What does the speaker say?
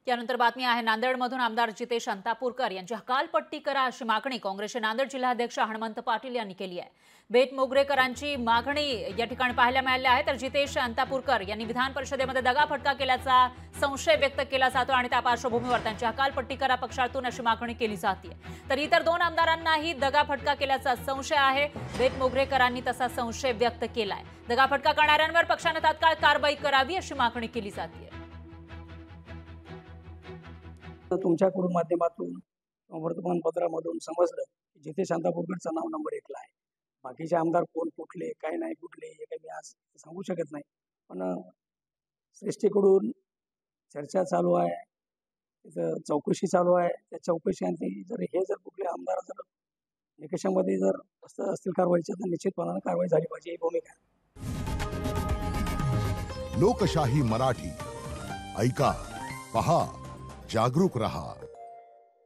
त्यानंतर बातमी आहे नांदेडमधून आमदार जितेश अंतापूरकर यांची हकालपट्टी करा अशी मागणी काँग्रेसचे नांदेड जिल्हाध्यक्ष हनुमंत पाटील यांनी केली आहे। बेटमोगरेकरांची मागणी या ठिकाणी पाहायला मिळाली आहे। तर जितेश अंतापूरकर यांनी विधान परिषदेमध्ये दगाफटका केल्याचा संशय व्यक्त केला जातो आणि त्या पार्श्वभूमीवर त्यांची हकालपट्टी करा पक्षातून अशी मागणी केली जाते। तर इतर दोन आमदारांनाही दगाफटका केल्याचा संशय आहे। बेटमोगरेकरांनी तसा संशय व्यक्त केलाय। दगाफटका करणाऱ्यांवर पक्षाने तात्काळ कारवाई करावी अशी मागणी केली जाते। तुमच्याकडून माध्यमातून वर्तमानपत्रामधून समजलं की जितेश अंतापूरकरचं नाव नंबर 1 ला आहे। बाकीचे आमदार कोण कुठले काय नाही कुठले हे काही मी आज सांगू शकत नाही, पण श्रेष्ठीकडून चर्चा चालू आहे, तिथं चौकशी चालू आहे। त्या चौकशीअंती जर कुठले आमदार जर निकषामध्ये जर असतील कारवाईच्या तर निश्चितपणाने कारवाई झाली पाहिजे ही भूमिका आहे। लोकशाही मराठी ऐका, पहा, जागरूक रहा।